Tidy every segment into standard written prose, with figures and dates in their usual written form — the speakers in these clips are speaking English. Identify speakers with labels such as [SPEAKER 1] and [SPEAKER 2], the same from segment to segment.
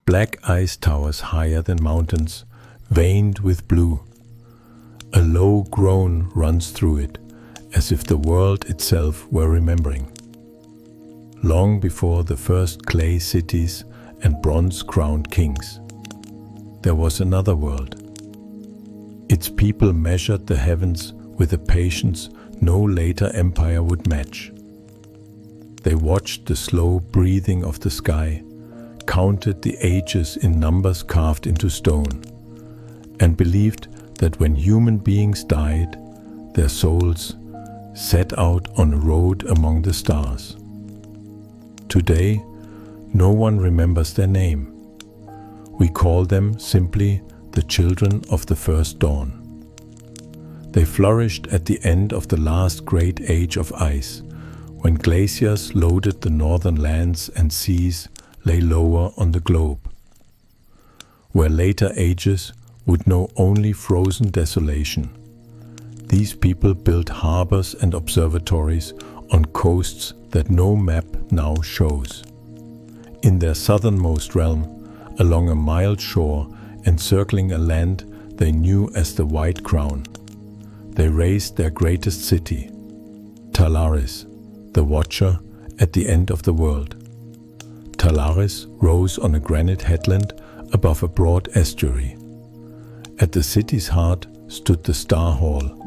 [SPEAKER 1] Black ice towers higher than mountains, veined with blue. A low groan runs through it, as if the world itself were remembering. Long before the first clay cities and bronze-crowned kings, there was another world. Its people measured the heavens with a patience no later empire would match. They watched the slow breathing of the sky, counted the ages in numbers carved into stone, and believed that when human beings died, their souls set out on a road among the stars. Today, no one remembers their name. We call them simply the children of the first dawn. They flourished at the end of the last great age of ice, when glaciers loaded the northern lands and seas lay lower on the globe. Where later ages would know only frozen desolation, these people built harbors and observatories on coasts that no map now shows. In their southernmost realm, along a mild shore encircling a land they knew as the White Crown, they raised their greatest city, Talaris, the Watcher at the end of the world. Talaris rose on a granite headland above a broad estuary. At the city's heart stood the Star Hall,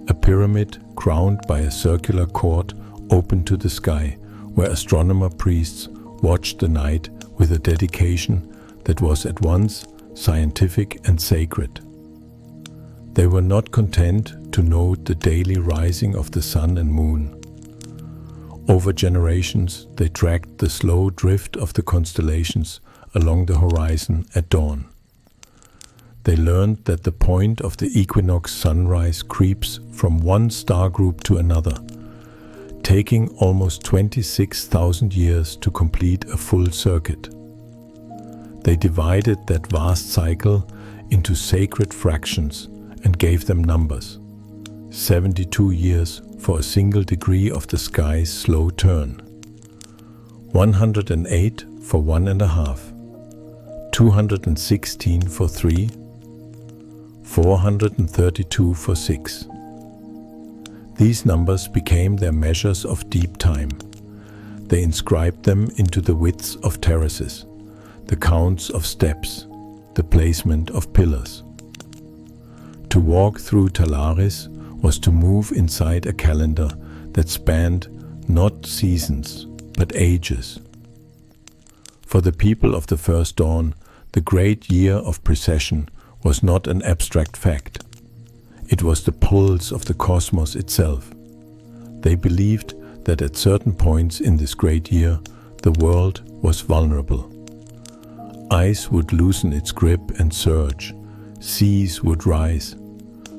[SPEAKER 1] a pyramid crowned by a circular court open to the sky, where astronomer priests watched the night with a dedication that was at once scientific and sacred. They were not content to note the daily rising of the sun and moon. Over generations, they tracked the slow drift of the constellations along the horizon at dawn. They learned that the point of the equinox sunrise creeps from one star group to another, taking almost 26,000 years to complete a full circuit. They divided that vast cycle into sacred fractions and gave them numbers. 72 years for a single degree of the sky's slow turn, 108 for 1.5, 216 for 3, 432 for 6. These numbers became their measures of deep time. They inscribed them into the widths of terraces, the counts of steps, the placement of pillars. To walk through Talaris was to move inside a calendar that spanned not seasons, but ages. For the people of the first dawn, the great year of precession was not an abstract fact. It was the pulse of the cosmos itself. They believed that at certain points in this great year, the world was vulnerable. Ice would loosen its grip and surge, seas would rise,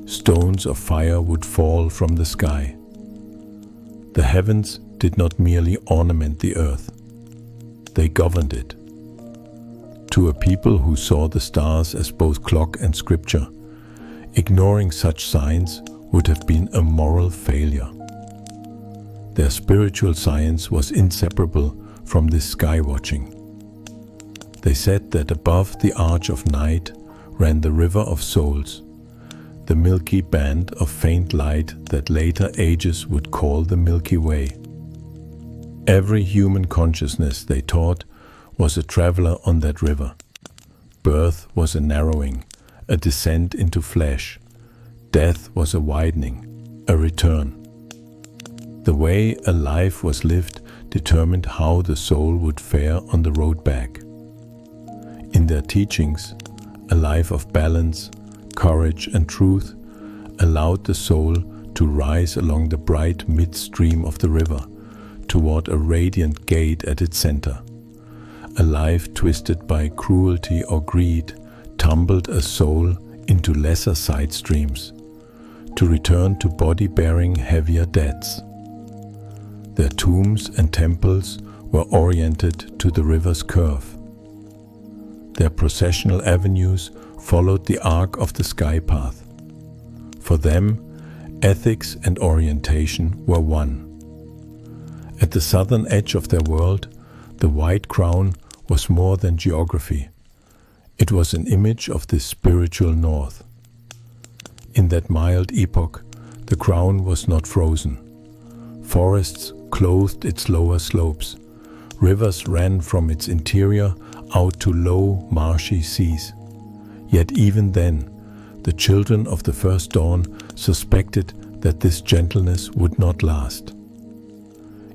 [SPEAKER 1] stones of fire would fall from the sky. The heavens did not merely ornament the earth, they governed it. To a people who saw the stars as both clock and scripture, ignoring such signs would have been a moral failure. Their spiritual science was inseparable from this sky watching. They said that above the arch of night ran the river of souls, the milky band of faint light that later ages would call the Milky Way. Every human consciousness, they taught, was a traveler on that river. Birth was a narrowing, a descent into flesh. Death was a widening, a return. The way a life was lived determined how the soul would fare on the road back. In their teachings, a life of balance, courage and truth allowed the soul to rise along the bright midstream of the river toward a radiant gate at its center. A life twisted by cruelty or greed tumbled a soul into lesser side streams, to return to body-bearing heavier debts. Their tombs and temples were oriented to the river's curve. Their processional avenues followed the arc of the sky path. For them, ethics and orientation were one. At the southern edge of their world, the White Crown was more than geography, It was an image of this spiritual north. In that mild epoch, the crown was not frozen. Forests clothed its lower slopes. Rivers ran from its interior out to low, marshy seas. Yet even then, the children of the first dawn suspected that this gentleness would not last.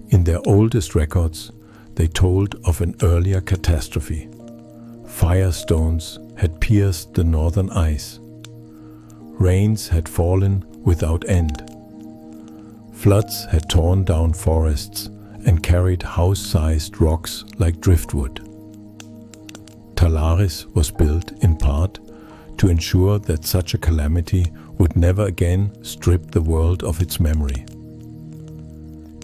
[SPEAKER 1] In their oldest records, they told of an earlier catastrophe. Firestones had pierced the northern ice. Rains had fallen without end. Floods had torn down forests and carried house-sized rocks like driftwood. Talaris was built in part to ensure that such a calamity would never again strip the world of its memory.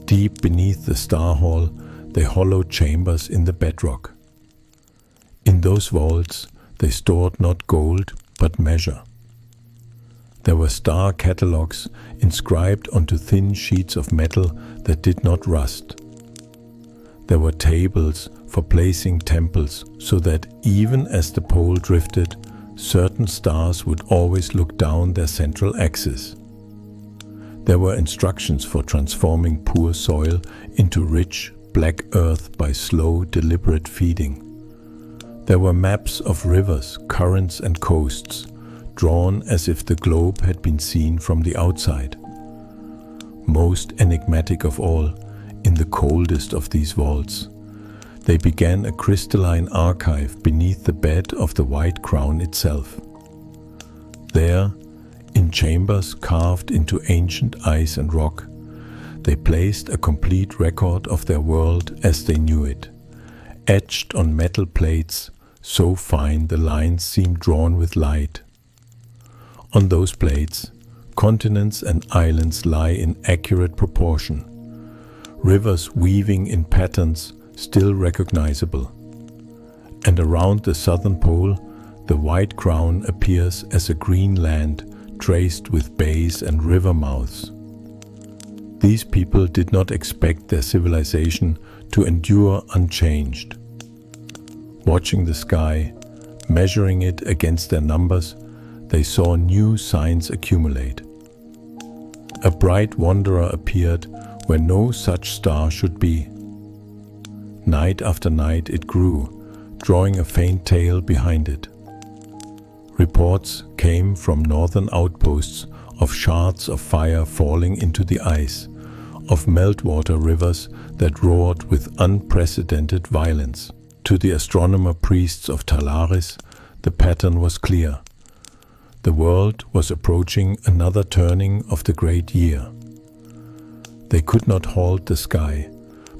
[SPEAKER 1] Deep beneath the Star Hall, they hollowed chambers in the bedrock. In those vaults, they stored not gold, but measure. There were star catalogues inscribed onto thin sheets of metal that did not rust. There were tables for placing temples so that even as the pole drifted, certain stars would always look down their central axis. There were instructions for transforming poor soil into rich, black earth by slow, deliberate feeding. There were maps of rivers, currents and coasts, drawn as if the globe had been seen from the outside. Most enigmatic of all, in the coldest of these vaults, they began a crystalline archive beneath the bed of the White Crown itself. There, in chambers carved into ancient ice and rock, they placed a complete record of their world as they knew it, etched on metal plates so fine the lines seemed drawn with light. On those plates, continents and islands lie in accurate proportion, rivers weaving in patterns still recognizable. And around the southern pole, the White Crown appears as a green land traced with bays and river mouths. These people did not expect their civilization to endure unchanged. Watching the sky, measuring it against their numbers, they saw new signs accumulate. A bright wanderer appeared where no such star should be. Night after night it grew, drawing a faint tail behind it. Reports came from northern outposts of shards of fire falling into the ice, of meltwater rivers that roared with unprecedented violence. To the astronomer priests of Talaris, the pattern was clear. The world was approaching another turning of the great year. They could not halt the sky,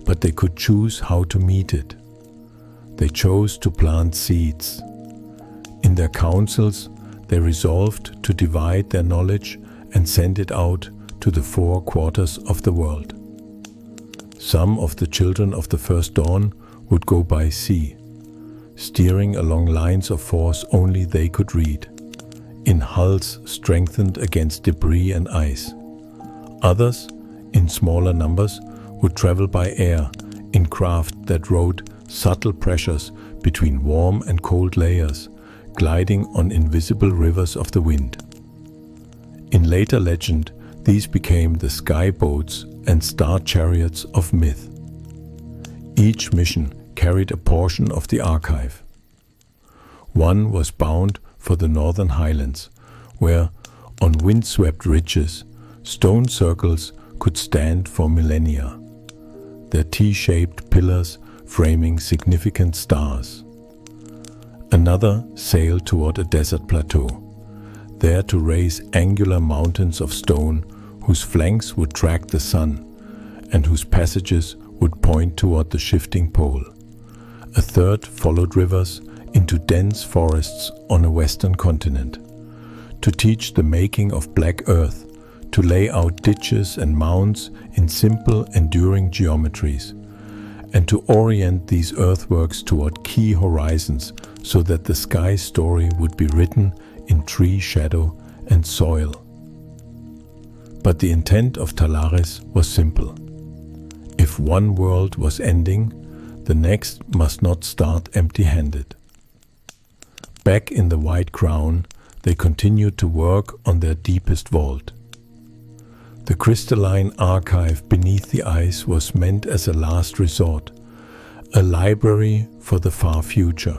[SPEAKER 1] but they could choose how to meet it. They chose to plant seeds. In their councils, they resolved to divide their knowledge and send it out to the four quarters of the world. Some of the children of the first dawn would go by sea, steering along lines of force only they could read, in hulls strengthened against debris and ice. Others, in smaller numbers, would travel by air, in craft that rode subtle pressures between warm and cold layers, gliding on invisible rivers of the wind. In later legend, these became the sky boats and star chariots of myth. Each mission carried a portion of the archive. One was bound for the northern highlands, where, on windswept ridges, stone circles could stand for millennia, their T-shaped pillars framing significant stars. Another sailed toward a desert plateau, there to raise angular mountains of stone whose flanks would track the sun and whose passages would point toward the shifting pole. A third followed rivers into dense forests on a western continent, to teach the making of black earth, to lay out ditches and mounds in simple, enduring geometries, and to orient these earthworks toward key horizons so that the sky story would be written in tree shadow and soil. But the intent of Talaris was simple. If one world was ending, the next must not start empty-handed. Back in the White Crown, they continued to work on their deepest vault. The crystalline archive beneath the ice was meant as a last resort, a library for the far future.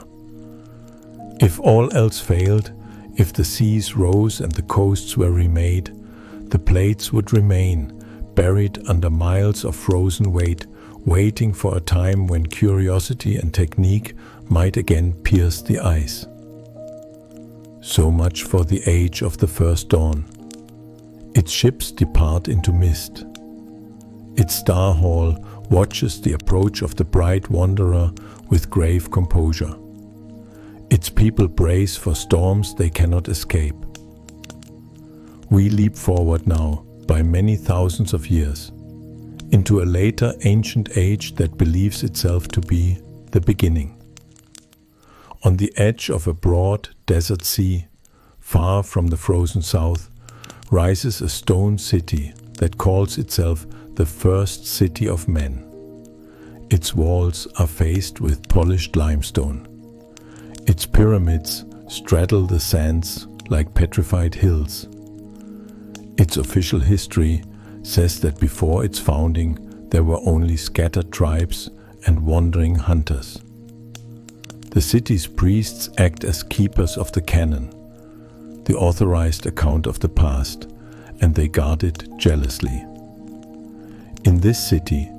[SPEAKER 1] If all else failed, if the seas rose and the coasts were remade, the plates would remain, buried under miles of frozen weight, waiting for a time when curiosity and technique might again pierce the ice. So much for the age of the first dawn. Its ships depart into mist. Its star hall watches the approach of the bright wanderer with grave composure. Its people brace for storms they cannot escape. We leap forward now, by many thousands of years, into a later ancient age that believes itself to be the beginning. On the edge of a broad desert sea, far from the frozen south, rises a stone city that calls itself the first city of men. Its walls are faced with polished limestone. Its pyramids straddle the sands like petrified hills. Its official history says that before its founding there were only scattered tribes and wandering hunters. The city's priests act as keepers of the canon, the authorized account of the past, and they guard it jealously. In this city,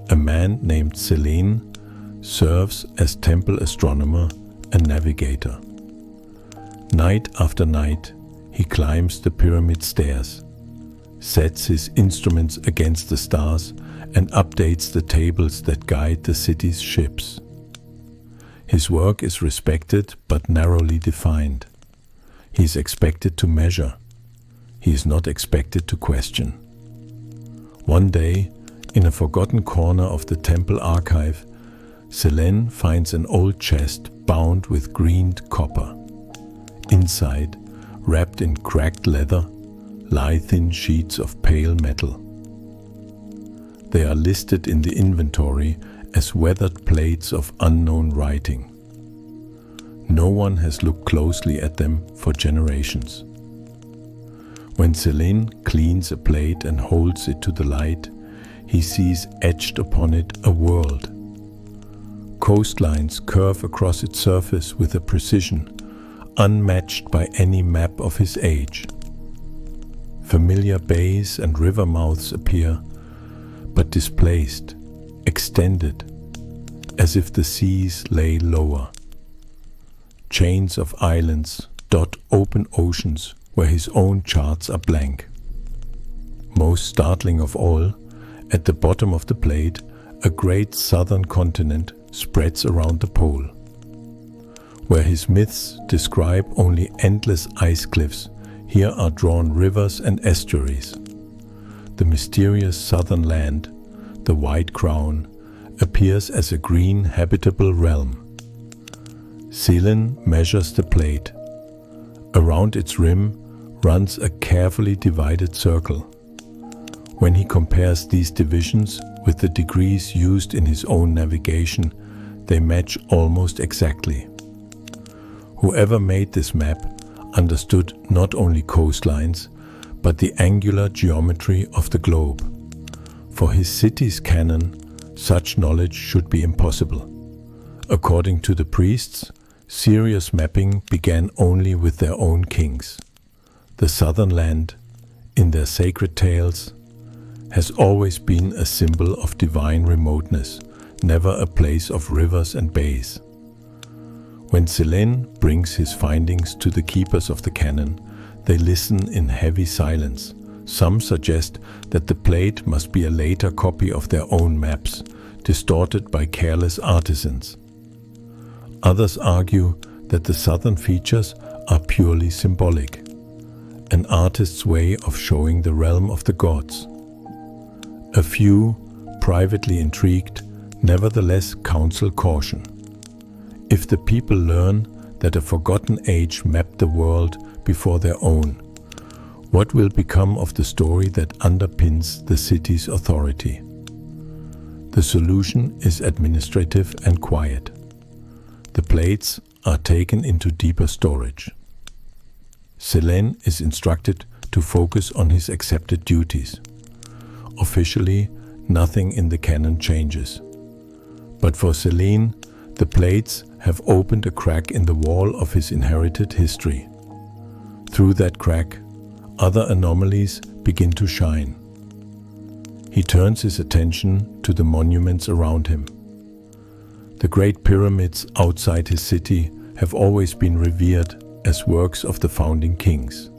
[SPEAKER 1] a man named Selen serves as temple astronomer and navigator. Night after night, he climbs the pyramid stairs, sets his instruments against the stars, and updates the tables that guide the city's ships. His work is respected but narrowly defined. He is expected to measure. He is not expected to question. One day, in a forgotten corner of the temple archive, Selen finds an old chest bound with greened copper. Inside, wrapped in cracked leather, lie thin sheets of pale metal. They are listed in the inventory as weathered plates of unknown writing. No one has looked closely at them for generations. When Selen cleans a plate and holds it to the light, he sees etched upon it a world. Coastlines curve across its surface with a precision unmatched by any map of his age. Familiar bays and river mouths appear, but displaced, extended, as if the seas lay lower. Chains of islands dot open oceans where his own charts are blank. Most startling of all, at the bottom of the plate, a great southern continent spreads around the pole. Where his myths describe only endless ice cliffs, here are drawn rivers and estuaries. The mysterious southern land, the White Crown, appears as a green habitable realm. Selen measures the plate. Around its rim runs a carefully divided circle. When he compares these divisions with the degrees used in his own navigation, they match almost exactly. Whoever made this map understood not only coastlines, but the angular geometry of the globe. For his city's canon, such knowledge should be impossible. According to the priests, serious mapping began only with their own kings. The southern land, in their sacred tales, has always been a symbol of divine remoteness, never a place of rivers and bays. When Selen brings his findings to the keepers of the canon, they listen in heavy silence. Some suggest that the plate must be a later copy of their own maps, distorted by careless artisans. Others argue that the southern features are purely symbolic, an artist's way of showing the realm of the gods. A few, privately intrigued, nevertheless counsel caution. If the people learn that a forgotten age mapped the world before their own, what will become of the story that underpins the city's authority? The solution is administrative and quiet. The plates are taken into deeper storage. Selen is instructed to focus on his accepted duties. Officially, nothing in the canon changes. But for Selen, the plates have opened a crack in the wall of his inherited history. Through that crack, other anomalies begin to shine. He turns his attention to the monuments around him. The great pyramids outside his city have always been revered as works of the founding kings.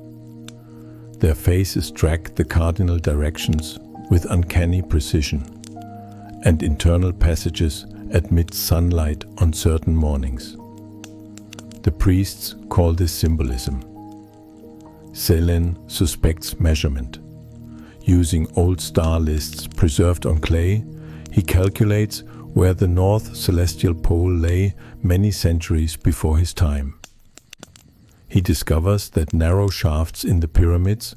[SPEAKER 1] Their faces track the cardinal directions with uncanny precision, and internal passages admit sunlight on certain mornings. The priests call this symbolism. Selen suspects measurement. Using old star lists preserved on clay, he calculates where the north celestial pole lay many centuries before his time. He discovers that narrow shafts in the pyramids,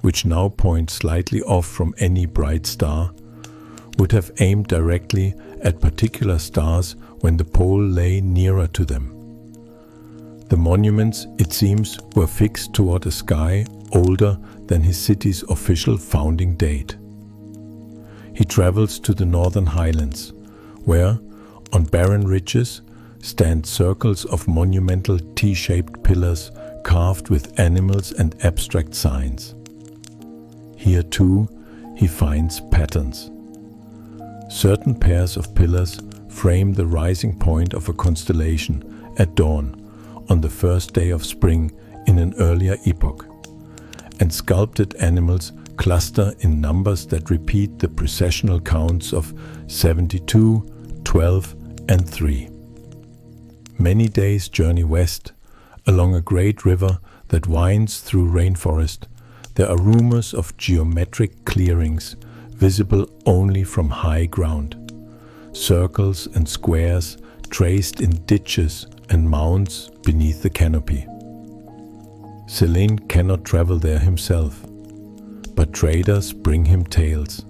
[SPEAKER 1] which now point slightly off from any bright star, would have aimed directly at particular stars when the pole lay nearer to them. The monuments, it seems, were fixed toward a sky older than his city's official founding date. He travels to the northern highlands, where, on barren ridges, stand circles of monumental T-shaped pillars carved with animals and abstract signs. Here too, he finds patterns. Certain pairs of pillars frame the rising point of a constellation at dawn on the first day of spring in an earlier epoch, and sculpted animals cluster in numbers that repeat the precessional counts of 72, 12, and 3. Many days' journey west, along a great river that winds through rainforest, there are rumors of geometric clearings visible only from high ground. Circles and squares traced in ditches and mounds beneath the canopy. Selen cannot travel there himself, but traders bring him tales.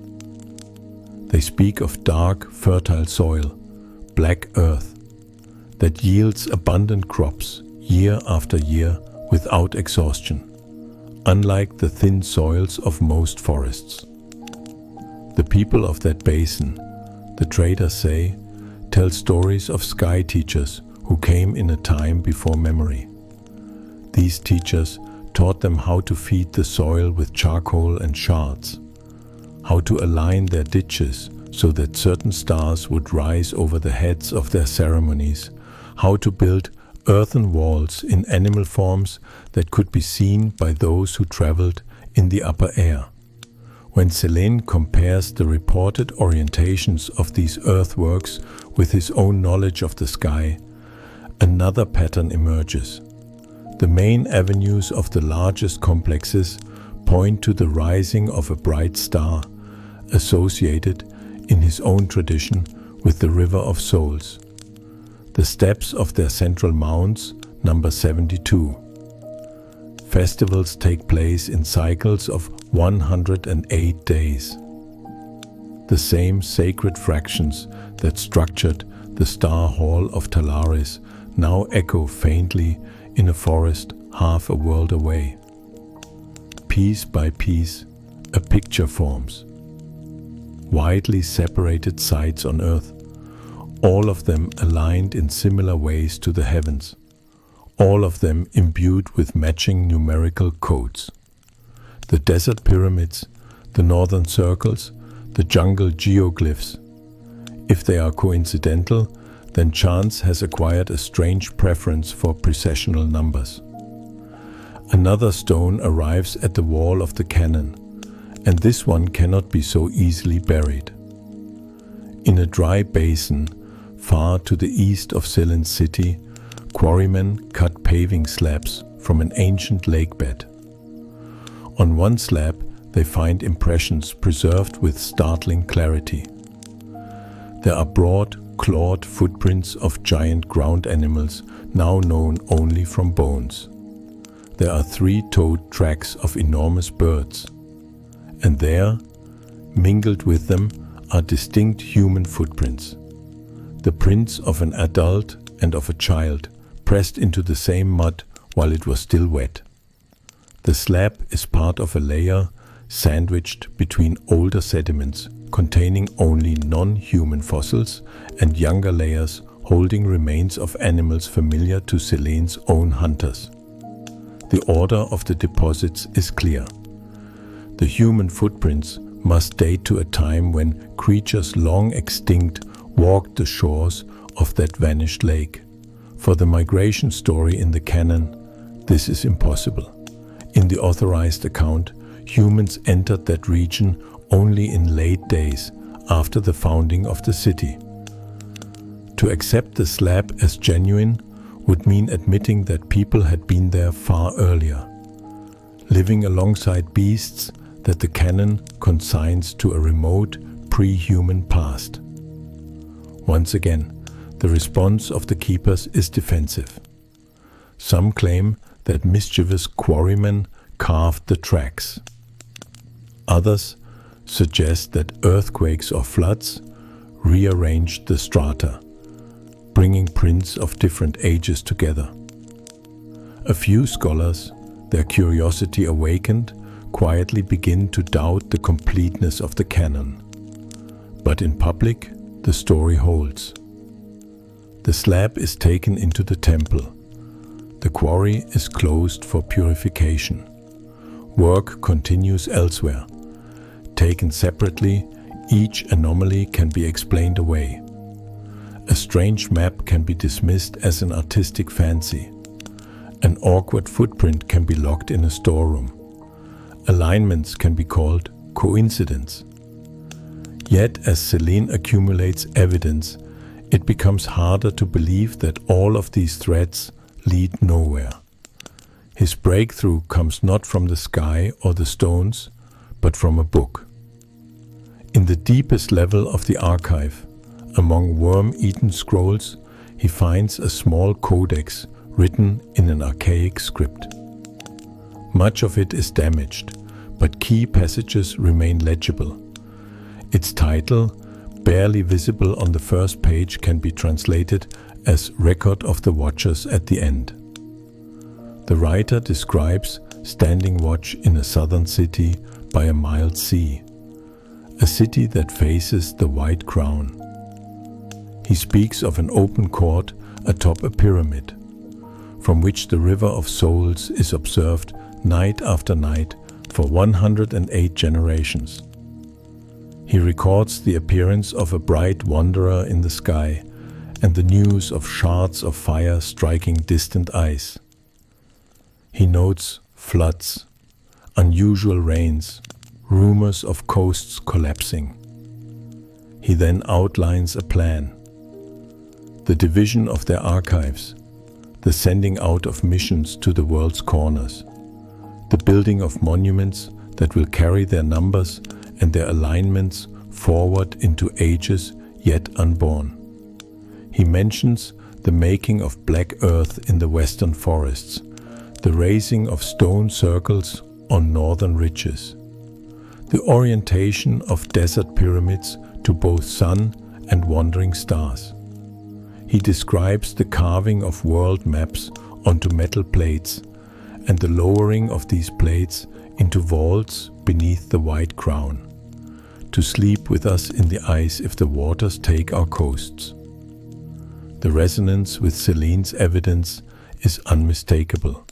[SPEAKER 1] They speak of dark, fertile soil, black earth, that yields abundant crops year after year without exhaustion, unlike the thin soils of most forests. The people of that basin, the traders say, tell stories of sky teachers who came in a time before memory. These teachers taught them how to feed the soil with charcoal and shards, how to align their ditches so that certain stars would rise over the heads of their ceremonies, how to build earthen walls in animal forms that could be seen by those who traveled in the upper air. When Selen compares the reported orientations of these earthworks with his own knowledge of the sky, another pattern emerges. The main avenues of the largest complexes point to the rising of a bright star, associated, in his own tradition, with the River of Souls. The steps of their central mounds number 72. Festivals take place in cycles of 108 days. The same sacred fractions that structured the Star Hall of Talaris now echo faintly in a forest half a world away. Piece by piece, a picture forms. Widely separated sites on Earth, all of them aligned in similar ways to the heavens, all of them imbued with matching numerical codes. The desert pyramids, the northern circles, the jungle geoglyphs. If they are coincidental, then chance has acquired a strange preference for precessional numbers. Another stone arrives at the wall of the canon, and this one cannot be so easily buried. In a dry basin, far to the east of Selen's city, quarrymen cut paving slabs from an ancient lakebed. On one slab, they find impressions preserved with startling clarity. There are broad, clawed footprints of giant ground animals, now known only from bones. There are three-toed tracks of enormous birds. And there, mingled with them, are distinct human footprints. The prints of an adult and of a child, pressed into the same mud while it was still wet. The slab is part of a layer sandwiched between older sediments containing only non-human fossils and younger layers holding remains of animals familiar to Selen's own hunters. The order of the deposits is clear. The human footprints must date to a time when creatures long extinct walked the shores of that vanished lake. For the migration story in the canon, this is impossible. In the authorized account, humans entered that region only in late days after the founding of the city. To accept the slab as genuine would mean admitting that people had been there far earlier, living alongside beasts that the canon consigns to a remote, pre-human past. Once again, the response of the keepers is defensive. Some claim that mischievous quarrymen carved the tracks. Others suggest that earthquakes or floods rearranged the strata, bringing prints of different ages together. A few scholars, their curiosity awakened, quietly begin to doubt the completeness of the canon. But in public, the story holds. The slab is taken into the temple. The quarry is closed for purification. Work continues elsewhere. Taken separately, each anomaly can be explained away. A strange map can be dismissed as an artistic fancy. An awkward footprint can be locked in a storeroom. Alignments can be called coincidence. Yet, as Selen accumulates evidence, it becomes harder to believe that all of these threads lead nowhere. His breakthrough comes not from the sky or the stones, but from a book. In the deepest level of the archive, among worm-eaten scrolls, he finds a small codex written in an archaic script. Much of it is damaged, but key passages remain legible. Its title, barely visible on the first page, can be translated as Record of the Watchers at the End. The writer describes standing watch in a southern city by a mild sea, a city that faces the White Crown. He speaks of an open court atop a pyramid, from which the River of Souls is observed night after night for 108 generations. He records the appearance of a bright wanderer in the sky and the news of shards of fire striking distant ice. He notes floods, unusual rains, rumors of coasts collapsing. He then outlines a plan: the division of their archives, the sending out of missions to the world's corners, the building of monuments that will carry their numbers and their alignments forward into ages yet unborn. He mentions the making of black earth in the western forests, the raising of stone circles on northern ridges, the orientation of desert pyramids to both sun and wandering stars. He describes the carving of world maps onto metal plates and the lowering of these plates into vaults beneath the White Crown, to sleep with us in the ice if the waters take our coasts. The resonance with Selen's evidence is unmistakable.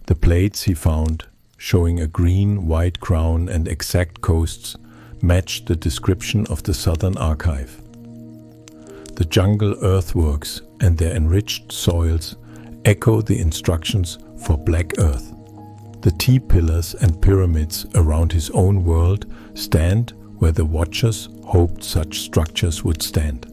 [SPEAKER 1] The plates he found, showing a green, white crown and exact coasts, matched the description of the Southern Archive. The jungle earthworks and their enriched soils echo the instructions for Black Earth. The T-pillars and pyramids around his own world stand where the Watchers hoped such structures would stand.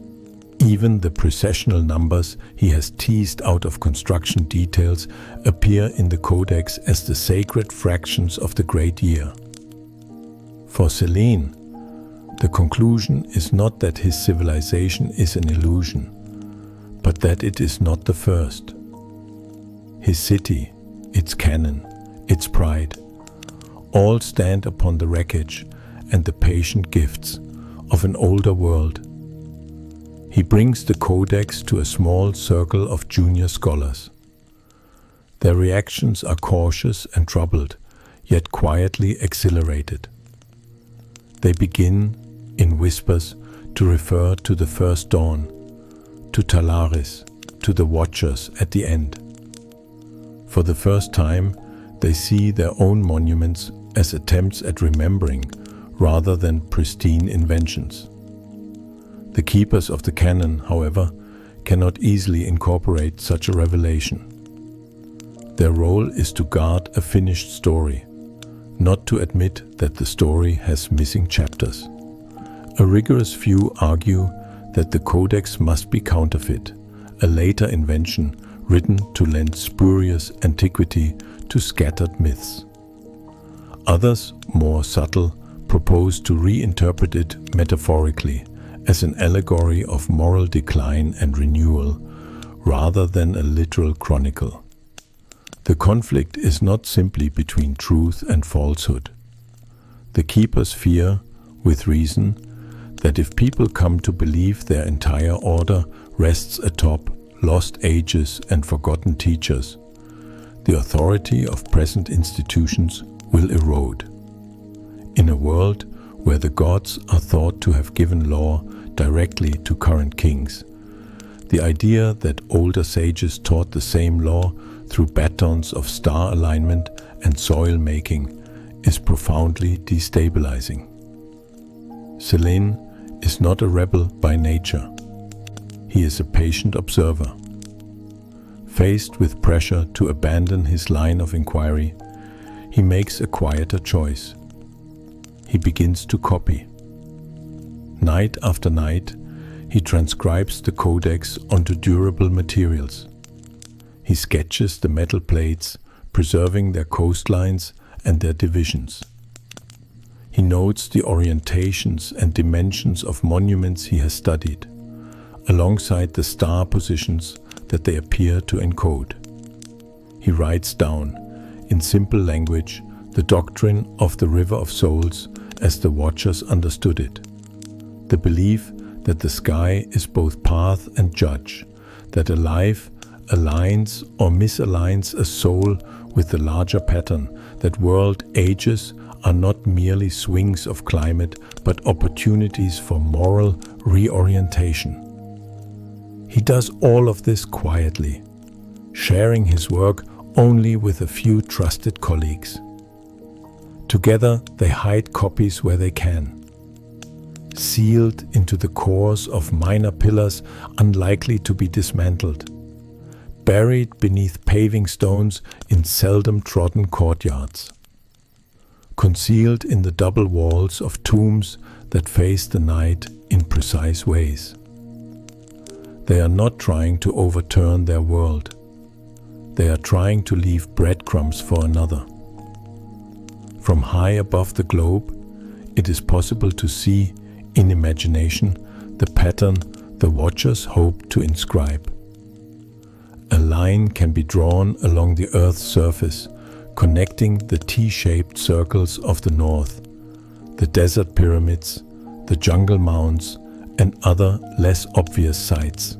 [SPEAKER 1] Even the precessional numbers he has teased out of construction details appear in the codex as the sacred fractions of the great year. For Selen, the conclusion is not that his civilization is an illusion, but that it is not the first. His city, its canon, its pride, all stand upon the wreckage and the patient gifts of an older world. He brings the codex to a small circle of junior scholars. Their reactions are cautious and troubled, yet quietly exhilarated. They begin, in whispers, to refer to the first dawn, to Talaris, to the Watchers at the end. For the first time, they see their own monuments as attempts at remembering rather than pristine inventions. The keepers of the canon, however, cannot easily incorporate such a revelation. Their role is to guard a finished story, not to admit that the story has missing chapters. A rigorous few argue that the codex must be counterfeit, a later invention written to lend spurious antiquity to scattered myths. Others, more subtle, propose to reinterpret it metaphorically as an allegory of moral decline and renewal, rather than a literal chronicle. The conflict is not simply between truth and falsehood. The keepers fear, with reason, that if people come to believe their entire order rests atop lost ages and forgotten teachers, the authority of present institutions will erode. In a world where the gods are thought to have given law directly to current kings, the idea that older sages taught the same law through batons of star alignment and soil making is profoundly destabilizing. Selen is not a rebel by nature. He is a patient observer. Faced with pressure to abandon his line of inquiry, he makes a quieter choice. He begins to copy. Night after night, he transcribes the codex onto durable materials. He sketches the metal plates, preserving their coastlines and their divisions. He notes the orientations and dimensions of monuments he has studied, alongside the star positions that they appear to encode. He writes down, in simple language, the doctrine of the River of Souls as the Watchers understood it. The belief that the sky is both path and judge, that a life aligns or misaligns a soul with the larger pattern, that world ages are not merely swings of climate, but opportunities for moral reorientation. He does all of this quietly, sharing his work only with a few trusted colleagues. Together, they hide copies where they can, sealed into the cores of minor pillars unlikely to be dismantled, buried beneath paving stones in seldom trodden courtyards, concealed in the double walls of tombs that face the night in precise ways. They are not trying to overturn their world. They are trying to leave breadcrumbs for another. From high above the globe, it is possible to see, in imagination, the pattern the Watchers hope to inscribe. A line can be drawn along the Earth's surface, connecting the T-shaped circles of the north, the desert pyramids, the jungle mounds, and other less obvious sites.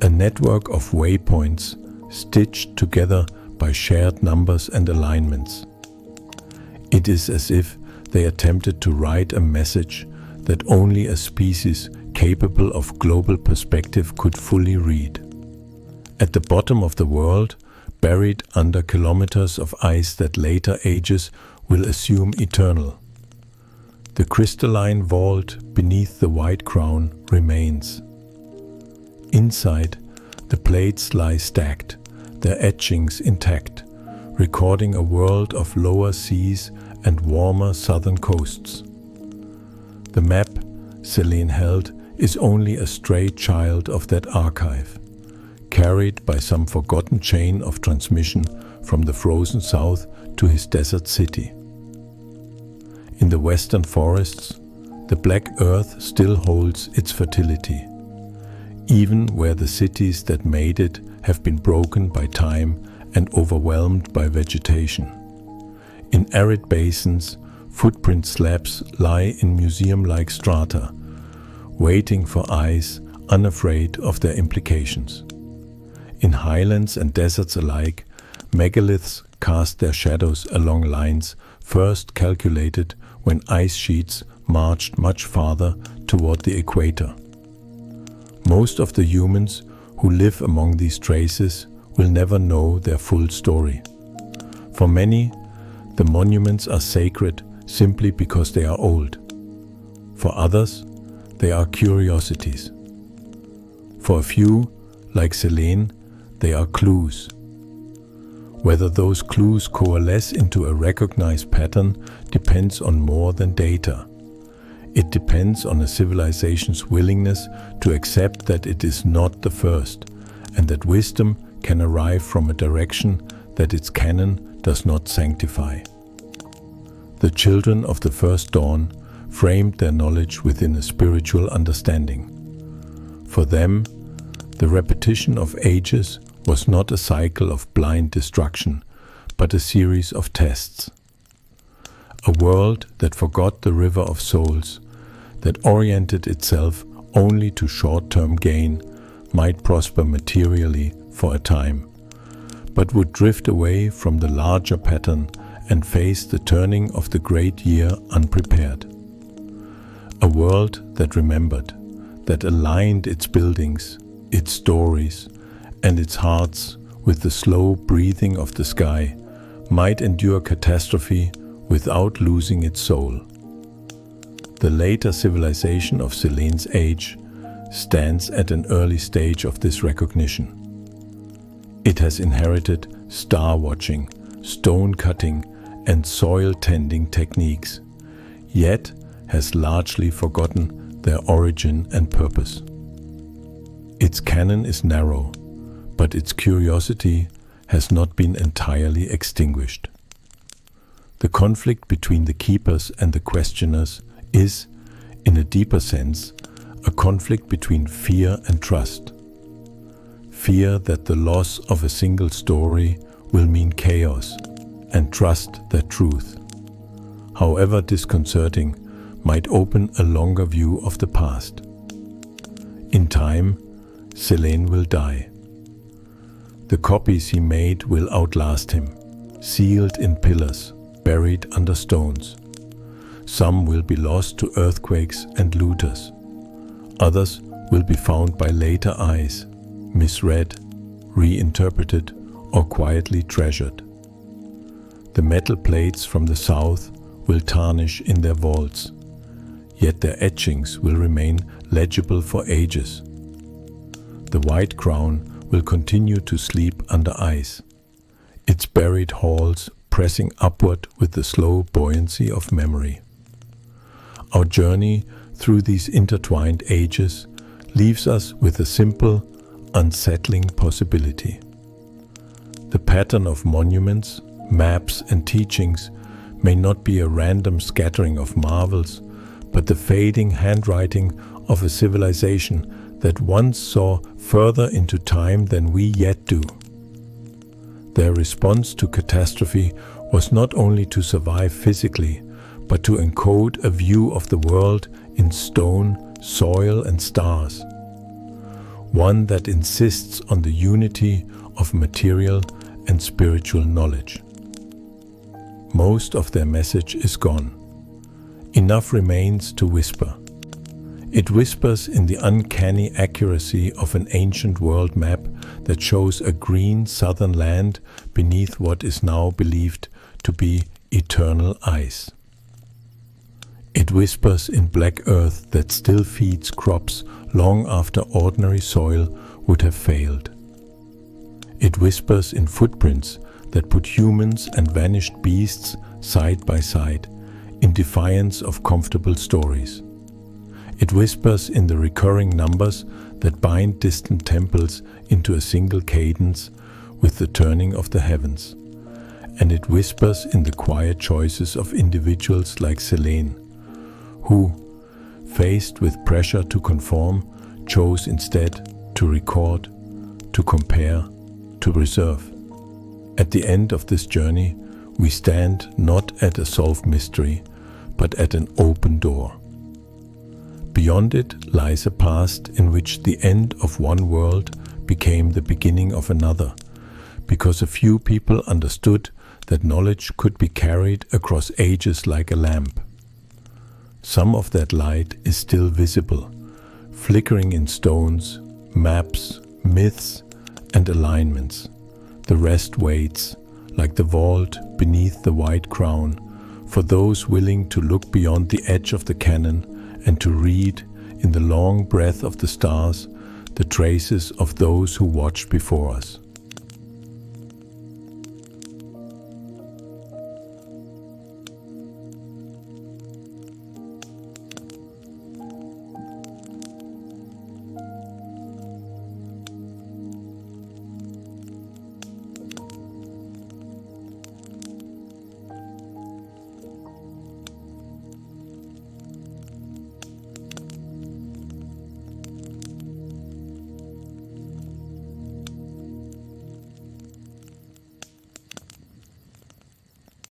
[SPEAKER 1] A network of waypoints stitched together by shared numbers and alignments. It is as if they attempted to write a message that only a species capable of global perspective could fully read. At the bottom of the world, buried under kilometers of ice that later ages will assume eternal, the crystalline vault beneath the white crown remains. Inside, the plates lie stacked, their etchings intact, recording a world of lower seas and warmer southern coasts. The map Selen held is only a stray child of that archive, carried by some forgotten chain of transmission from the frozen south to his desert city. In the western forests, the black earth still holds its fertility, even where the cities that made it have been broken by time and overwhelmed by vegetation. In arid basins, footprint slabs lie in museum-like strata, waiting for eyes unafraid of their implications. In highlands and deserts alike, megaliths cast their shadows along lines first calculated when ice sheets marched much farther toward the equator. Most of the humans who live among these traces will never know their full story. For many, the monuments are sacred simply because they are old. For others, they are curiosities. For a few, like Selen, they are clues. Whether those clues coalesce into a recognized pattern depends on more than data. It depends on a civilization's willingness to accept that it is not the first, and that wisdom can arrive from a direction that its canon does not sanctify. The children of the first dawn framed their knowledge within a spiritual understanding. For them, the repetition of ages was not a cycle of blind destruction, but a series of tests. A world that forgot the river of souls, that oriented itself only to short-term gain, might prosper materially for a time, but would drift away from the larger pattern and face the turning of the great year unprepared. A world that remembered, that aligned its buildings, its stories, and its hearts with the slow breathing of the sky, might endure catastrophe without losing its soul. The later civilization of Selen's age stands at an early stage of this recognition. It has inherited star-watching, stone-cutting, and soil-tending techniques, yet has largely forgotten their origin and purpose. Its canon is narrow, but its curiosity has not been entirely extinguished. The conflict between the keepers and the questioners is, in a deeper sense, a conflict between fear and trust. Fear that the loss of a single story will mean chaos, and trust that truth, however disconcerting, might open a longer view of the past. In time, Selen will die. The copies he made will outlast him, sealed in pillars, buried under stones. Some will be lost to earthquakes and looters. Others will be found by later eyes, misread, reinterpreted, or quietly treasured. The metal plates from the south will tarnish in their vaults, yet their etchings will remain legible for ages. The white crown will continue to sleep under ice, its buried halls pressing upward with the slow buoyancy of memory. Our journey through these intertwined ages leaves us with a simple, unsettling possibility. The pattern of monuments, maps, and teachings may not be a random scattering of marvels, but the fading handwriting of a civilization that once saw further into time than we yet do. Their response to catastrophe was not only to survive physically, but to encode a view of the world in stone, soil, and stars. One that insists on the unity of material and spiritual knowledge. Most of their message is gone. Enough remains to whisper. It whispers in the uncanny accuracy of an ancient world map that shows a green southern land beneath what is now believed to be eternal ice. It whispers in black earth that still feeds crops long after ordinary soil would have failed. It whispers in footprints that put humans and vanished beasts side by side, in defiance of comfortable stories. It whispers in the recurring numbers that bind distant temples into a single cadence with the turning of the heavens. And it whispers in the quiet choices of individuals like Selen, who, faced with pressure to conform, chose instead to record, to compare, to preserve. At the end of this journey, we stand not at a solved mystery, but at an open door. Beyond it lies a past in which the end of one world became the beginning of another, because a few people understood that knowledge could be carried across ages like a lamp. Some of that light is still visible, flickering in stones, maps, myths, and alignments. The rest waits, like the vault beneath the white crown, for those willing to look beyond the edge of the canon and to read, in the long breath of the stars, the traces of those who watched before us.